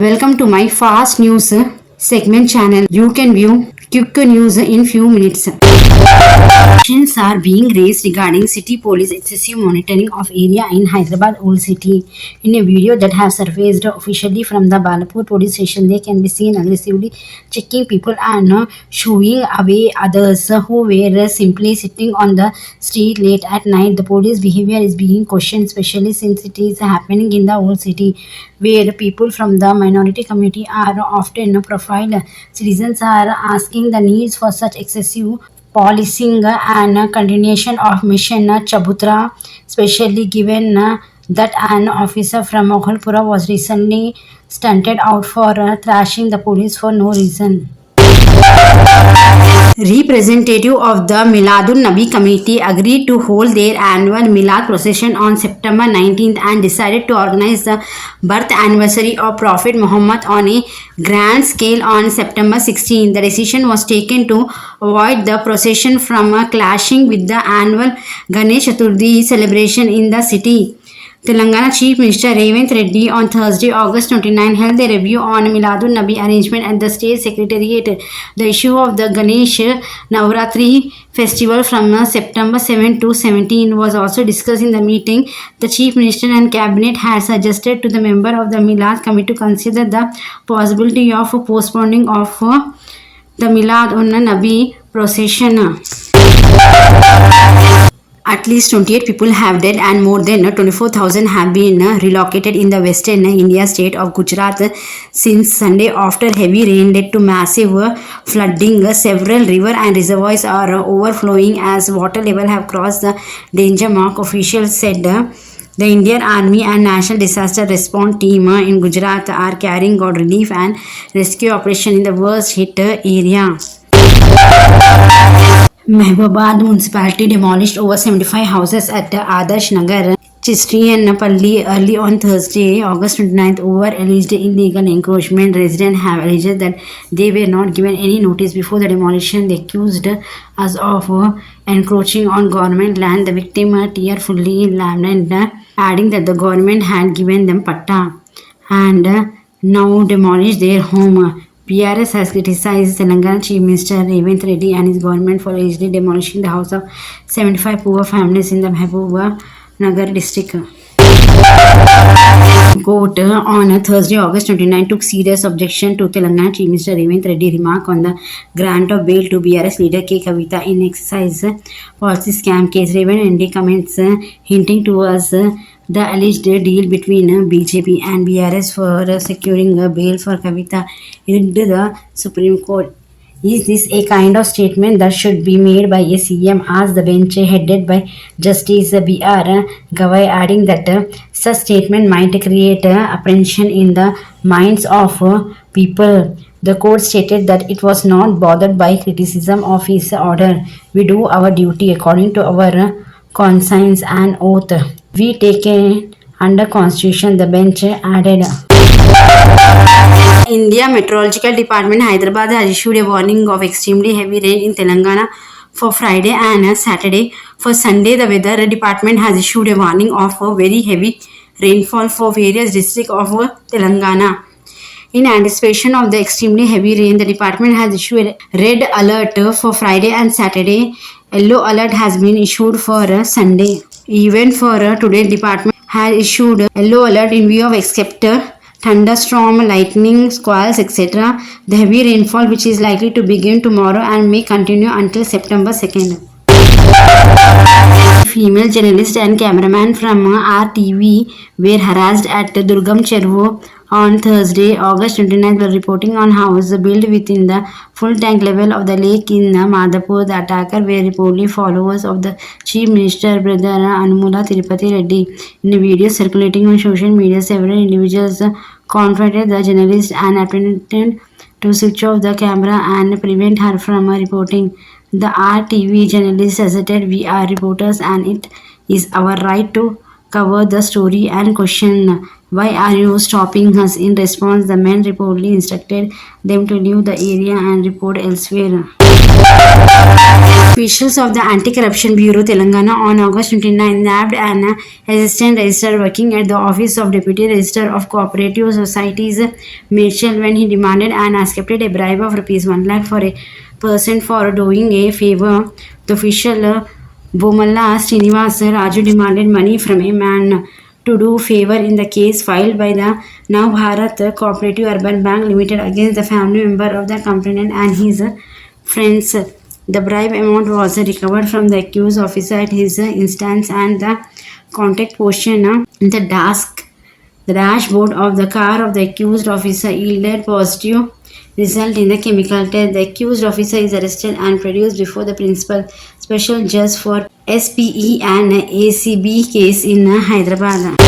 Welcome to my fast news segment channel. You can view quick news in few minutes. Questions are being raised regarding city police excessive monitoring of area in Hyderabad Old City. In a video that has surfaced officially from the Balapur police station, they can be seen aggressively checking people and shooing away others who were simply sitting on the street late at night. The police behavior is being questioned, especially since it is happening in the Old City, where people from the minority community are often profiled. Citizens are asking the needs for such excessive policing and continuation of Mission Chabutra, especially given that an officer from Moghalpura was recently stunted out for thrashing the police for no reason. Representative of the Miladun Nabi committee agreed to hold their annual Milad procession on September 19th and decided to organize the birth anniversary of Prophet Muhammad on a grand scale on September 16th. The decision was taken to avoid the procession from clashing with the annual Ganesh Chaturthi celebration in the city. Telangana Chief Minister Revant Reddy on Thursday, August 29, held a review on Miladun Nabi arrangement at the State Secretariat. The issue of the Ganesh Navratri festival from September 7 to 17 was also discussed in the meeting. The Chief Minister and Cabinet had suggested to the member of the Milad Committee to consider the possibility of postponing of the Milad un Nabi procession. At least 28 people have died and more than 24,000 have been relocated in the western India state of Gujarat since Sunday after heavy rain led to massive flooding. Several rivers and reservoirs are overflowing as water level have crossed the danger mark, officials said. The Indian Army and National Disaster Response Team in Gujarat are carrying out relief and rescue operation in the worst hit area. Mehboobabaad municipality demolished over 75 houses at Adarsh Nagar, Chistriyanapalli early on Thursday, August 29th over alleged illegal encroachment. Residents have alleged that they were not given any notice before the demolition. They accused us of encroaching on government land. The victim tearfully lamented, adding that the government had given them patta and now demolished their home. PRS has criticized Telangana Chief Minister Revant Reddy and his government for allegedly demolishing the house of 75 poor families in the Mehbooba Nagar district. Court on Thursday, August 29 took serious objection to Telangana Chief Minister Revant Reddy remark on the grant of bail to BRS leader K. Kavita in exercise policy scam case. Revant Reddy comments hinting towards the alleged deal between BJP and BRS for securing a bail for Kavita in the Supreme Court. Is this a kind of statement that should be made by a CM? Asked the bench headed by Justice B.R. Gavai, adding that such statement might create apprehension in the minds of people. The court stated that it was not bothered by criticism of his order. We do our duty according to our conscience and oath. We take it under constitution, the bench added. India Meteorological Department Hyderabad has issued a warning of extremely heavy rain in Telangana for Friday and Saturday. For Sunday, the weather department has issued a warning of very heavy rainfall for various districts of Telangana. In anticipation of the extremely heavy rain, the department has issued a red alert for Friday and Saturday. Yellow alert has been issued for Sunday. Even for today, department has issued yellow alert in view of except thunderstorm, lightning, squalls, etc. The heavy rainfall, which is likely to begin tomorrow and may continue until September 2nd. Female journalist and cameraman from RTV were harassed at Durgam Cheruvu on Thursday, August 29th, were reporting on house built within the full tank level of the lake in Madhapur. The attacker were reportedly followers of the Chief Minister, Brother Anumula Tirupati Reddy. In a video circulating on social media, several individuals confronted the journalist and attempted to switch off the camera and prevent her from reporting. The RTV journalist asserted, "We are reporters and it is our right to cover the story," and questioned, "Why are you stopping us?" In response, the men reportedly instructed them to leave the area and report elsewhere. Officials of the Anti-Corruption Bureau Telangana on August 29 nabbed an assistant registrar working at the office of Deputy Registrar of Cooperative Societies Mitchell when he demanded and accepted a bribe of rupees 1 lakh for a person for doing a favor. The official Bomalla Srinivas Raju demanded money from a man to do favor in the case filed by the Now Bharat Cooperative Urban Bank Limited against the family member of the complainant and his friends. The bribe amount was recovered from the accused officer at his instance and the contact portion the dashboard of the car of the accused officer yielded positive result in the chemical test. The accused officer is arrested and produced before the principal special judge for SPE and ACB case in Hyderabad.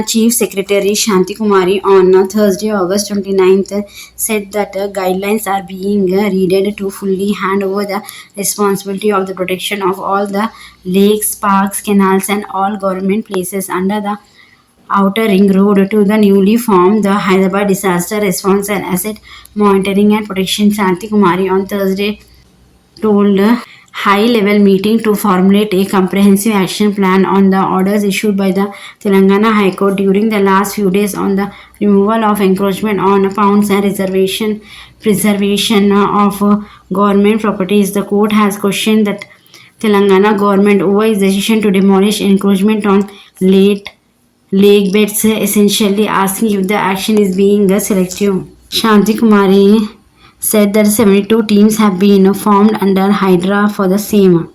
Chief Secretary Shanti Kumari on Thursday, August 29th, said that guidelines are being read to fully hand over the responsibility of the protection of all the lakes, parks, canals, and all government places under the Outer Ring Road to the newly formed the Hyderabad Disaster Response and Asset Monitoring and Protection. Shanti Kumari on Thursday told high-level meeting to formulate a comprehensive action plan on the orders issued by the Telangana High Court during the last few days on the removal of encroachment on pounds and preservation of government properties. The court has questioned that Telangana government over its decision to demolish encroachment on lake beds, essentially asking if the action is being selective. Shanti Kumari said that 72 teams have been formed under Hydra for the same.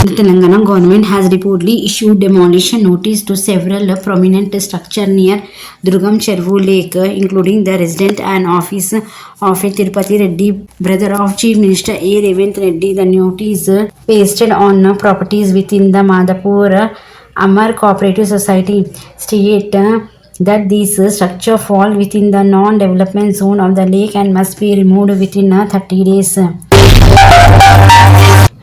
The Telangana government has reportedly issued demolition notice to several prominent structures near Durgam Chervu Lake, including the residence and office of a Tirupati Reddy, brother of Chief Minister A. Revant Reddy. The notice pasted on properties within the Madhapur Amar Cooperative Society state that these structures fall within the non-development zone of the lake and must be removed within 30 days.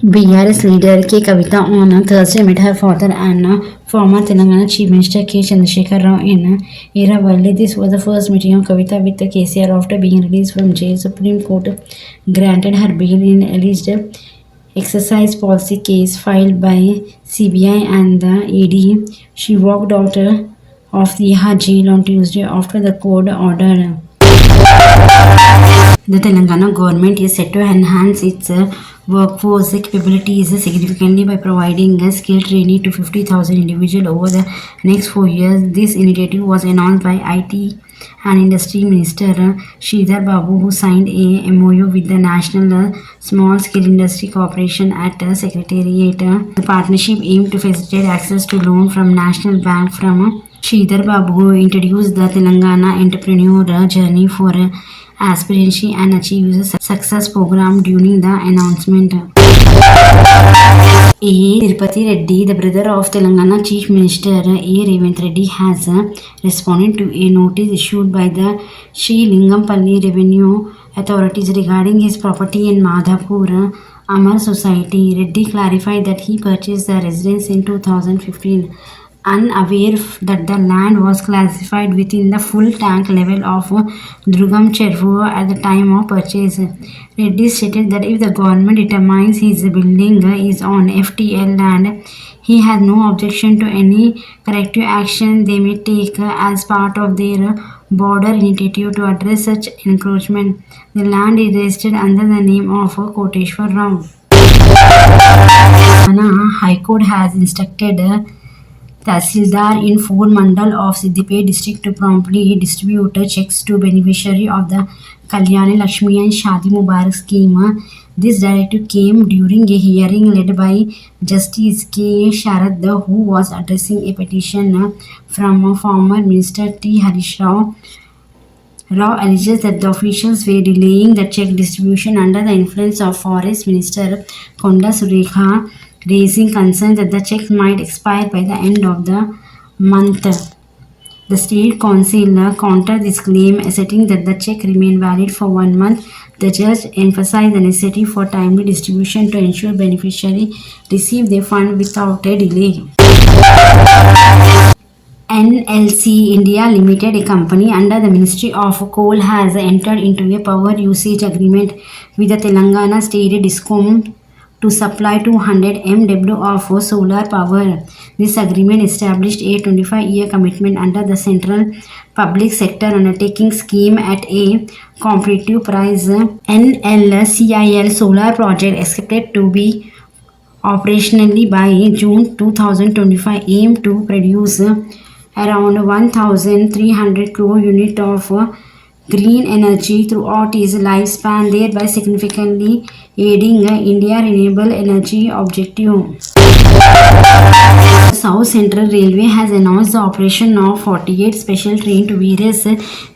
BRS leader K. Kavita on Thursday met her father and former Telangana Chief Minister K. Chandrasekhar Rao in Eravalli. This was the first meeting of Kavita with the KCR after being released from jail. Supreme Court granted her bail in alleged exercise policy case filed by CBI and the ED. She walked out of the jail on Tuesday after the court order. The Telangana government is set to enhance its workforce capabilities significantly by providing skill training to 50,000 individuals over the next 4 years. This initiative was announced by IT and Industry Minister Sridhar Babu, who signed a MOU with the National Small Scale Industry Corporation at Secretariat. The partnership aimed to facilitate access to loan from National Bank from Sridhar Babu introduced the Telangana Entrepreneur Journey for Aspirancy and Achieve Success program during the announcement. A. Tirupati Reddy, the brother of Telangana Chief Minister A. Revant Reddy, has responded to a notice issued by the Sri Lingampalli Revenue Authorities regarding his property in Madhapur Amar Society. Reddy clarified that he purchased the residence in 2015. Unaware that the land was classified within the full tank level of Durgam Chervu at the time of purchase. Reddy stated that if the government determines his building is on FTL land, he has no objection to any corrective action they may take as part of their border initiative to address such encroachment. The land is registered under the name of Koteshwar Rao. High Court has instructed Tahsildar in 4 Mandal of Siddipet district to promptly distribute checks to beneficiary of the Kalyani Lakshmi and Shadi Mubarak scheme. This directive came during a hearing led by Justice K. Sharad, who was addressing a petition from former Minister T. Harish Rao. Rao alleges that the officials were delaying the check distribution under the influence of Forest Minister Konda Surekha, raising concern that the check might expire by the end of the month. The State Council countered this claim, asserting that the check remained valid for 1 month. The judge emphasized the necessity for timely distribution to ensure beneficiaries receive their fund without a delay. NLC India Limited, a company under the Ministry of Coal, has entered into a power usage agreement with the Telangana State Discom to supply 200 MW of solar power. This agreement established a 25-year commitment under the Central Public Sector Undertaking Scheme at a competitive price. NLCIL solar project expected to be operationally by June 2025 aim to produce around 1,300 crore units of green energy throughout its lifespan, thereby significantly aiding India's renewable energy objective. South Central Railway has announced the operation of 48 special trains to various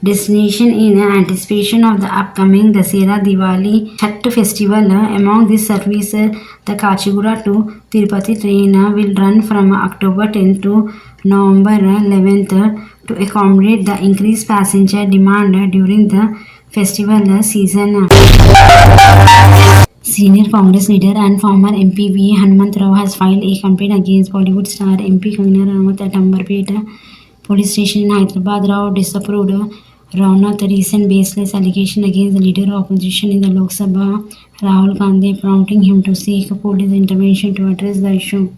destinations in anticipation of the upcoming Dasera Diwali Chhath festival. Among these services, the Kachigura to Tirupati train will run from October 10th to November 11th to accommodate the increased passenger demand during the festival season. Senior Congress leader and former MP V. Hanumantrao has filed a complaint against Bollywood star MP Kangana Ranaut at Ambarpeta police station in Hyderabad. Rao disapproved Ranaut's recent baseless allegation against the leader of opposition in the Lok Sabha, Rahul Gandhi, prompting him to seek police intervention to address the issue.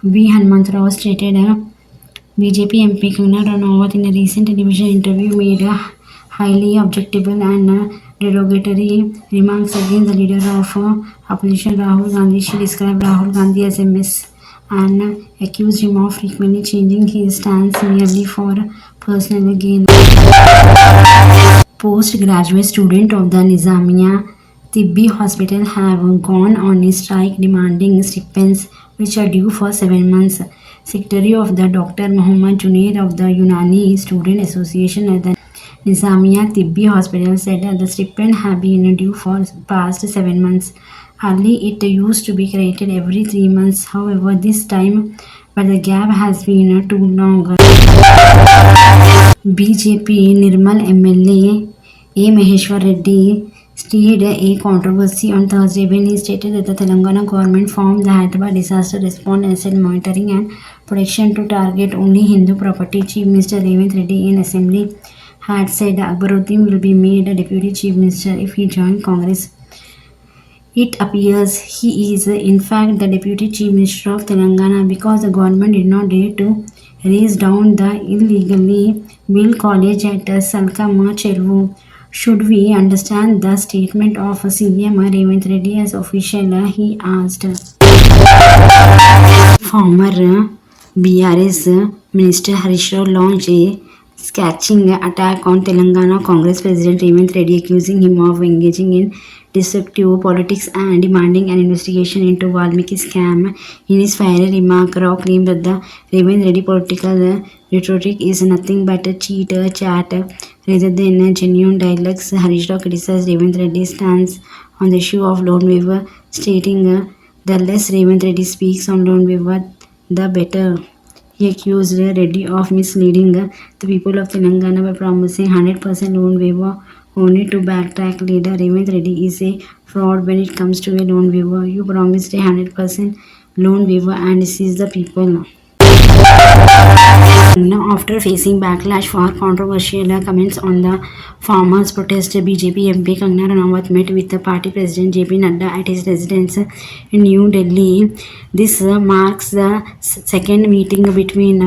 V. Hanumantrao stated BJP MP Kangana Ranaut in a recent television interview made highly objectionable and derogatory remarks against the leader of opposition Rahul Gandhi. She described Rahul Gandhi as a mess and accused him of frequently changing his stance merely for personal gain. Postgraduate students of the Nizamiya Tibbi Hospital have gone on a strike demanding stipends which are due for 7 months. Secretary of the Dr. Muhammad Junaid of the Unani Student Association at the Nizamiya Tibbi Hospital said that the stipend have been due for past 7 months. Early it used to be credited every 3 months. However, this time, but the gap has been too long. BJP Nirmal MLA A. Maheshwar Reddy stirred a controversy on Thursday when he stated that the Telangana government formed the Hyderabad Disaster Response Asset Monitoring and Protection to target only Hindu property. Chief Minister Revant Reddy in Assembly had said Akbaruddin will be made a Deputy Chief Minister if he joined Congress. It appears he is in fact the Deputy Chief Minister of Telangana because the government did not dare to raise down the illegally built college at Salkama Cheruvu. Should we understand the statement of CM Revant Reddy as official? He asked. Former BRS Minister Harish Rao launched a scathing attack on Telangana Congress President Revant Reddy, accusing him of engaging in destructive politics and demanding an investigation into Valmiki scam. In his fiery remark, Rao claimed that the Revant Reddy political rhetoric is nothing but a cheat chat rather than a genuine dialogues. Harish Rao criticized Revant Reddy's stance on the issue of loan waiver, stating the less Revant Reddy speaks on loan waiver, the better. He accused Reddy of misleading the people of Telangana by promising 100% loan waiver only to backtrack later. Revant Reddy is a fraud when it comes to a loan waiver. You promised a 100% loan waiver and deceived the people. After facing backlash for controversial comments on the farmers' protest, BJP MP Kangana Ranaut met with the party president JP Nadda at his residence in New Delhi. This marks the second meeting between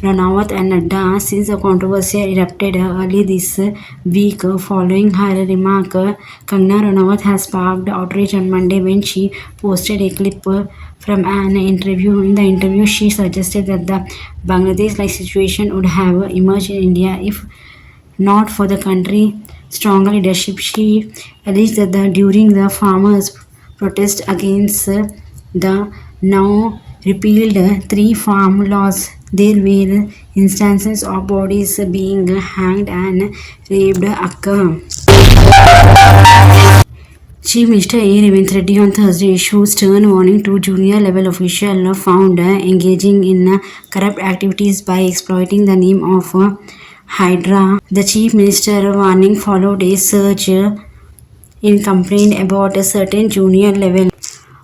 Ranaut and Nadda since the controversy erupted early this week. Following her remark, Kangana Ranaut has sparked outrage on Monday when she posted a clip from an interview. In the interview, she suggested that the Bangladesh-like situation would have emerged in India if not for the country's strong leadership. She alleged that during the farmers' protest against the now repealed 3 farm laws, there were instances of bodies being hanged and raped occur. Chief Minister A. Revant Reddy on Thursday issued stern warning to junior level officials found engaging in corrupt activities by exploiting the name of Hydra. The Chief Minister warning followed a surge in complaint about a certain junior level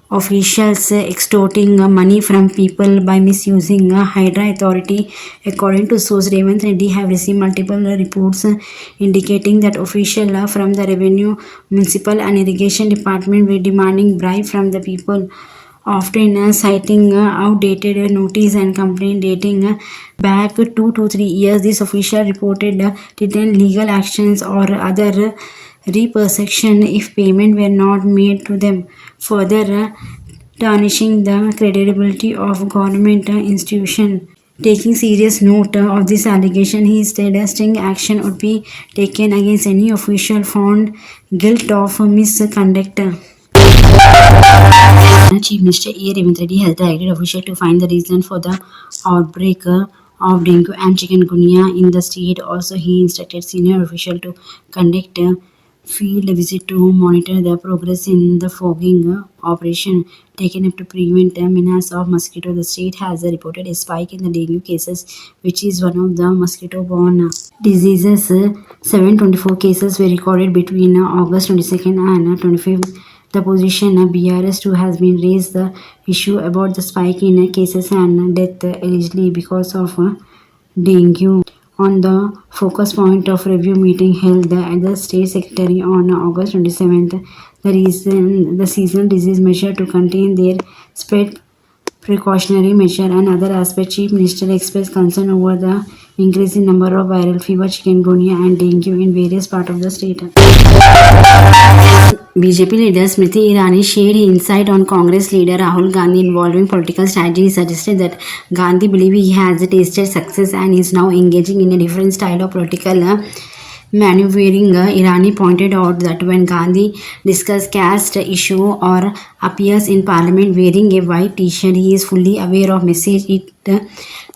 officials extorting money from people by misusing Hydra authority. According to source, Revanth Reddy have received multiple reports indicating that officials from the revenue, municipal and irrigation department were demanding bribe from the people, often citing outdated notice and complaint dating back 2 to 3 years. This official reported threatened legal actions or other repercussion if payment were not made to them, further tarnishing the credibility of government institution. Taking serious note of this allegation, he said string action would be taken against any official found guilty of misconduct. Chief Minister A. Revanth Reddy has directed officials to find the reason for the outbreak of dengue and chikungunya in the state. Also, he instructed senior officials to conduct a field visit to monitor the progress in the fogging operation taken up to prevent the menace of mosquito. The state has reported a spike in the dengue cases, which is one of the mosquito-borne diseases. 724 cases were recorded between August 22nd and 25th. The position BRS2 has been raised the issue about the spike in cases and death allegedly because of dengue. On the focus point of review meeting held at the State Secretary on August 27th, the seasonal disease measure to contain their spread, precautionary measure and other aspects. Chief Minister expressed concern over the increasing number of viral fever, chikungunya and dengue in various parts of the state. BJP leader Smriti Irani shared insight on Congress leader Rahul Gandhi involving political strategy. He suggested that Gandhi believes he has tasted success and is now engaging in a different style of political maneuvering. Irani pointed out that when Gandhi discusses caste issue or appears in parliament wearing a white t-shirt, he is fully aware of message it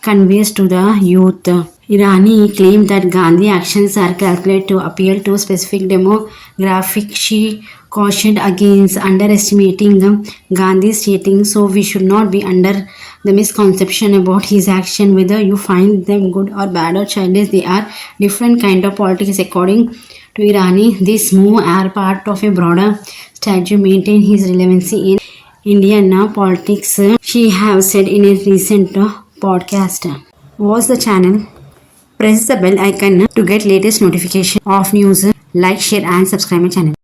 conveys to the youth. Irani claimed that Gandhi actions are calculated to appeal to specific demographic. She cautioned against underestimating Gandhi's stating, so we should not be under the misconception about his action, whether you find them good or bad or childish. They are different kind of politics. According to Irani, this move are part of a broader strategy to maintain his relevancy in Indian politics. She has said in a recent podcast. Watch the channel. Press the bell icon to get latest notification of news. Like, share and subscribe my channel.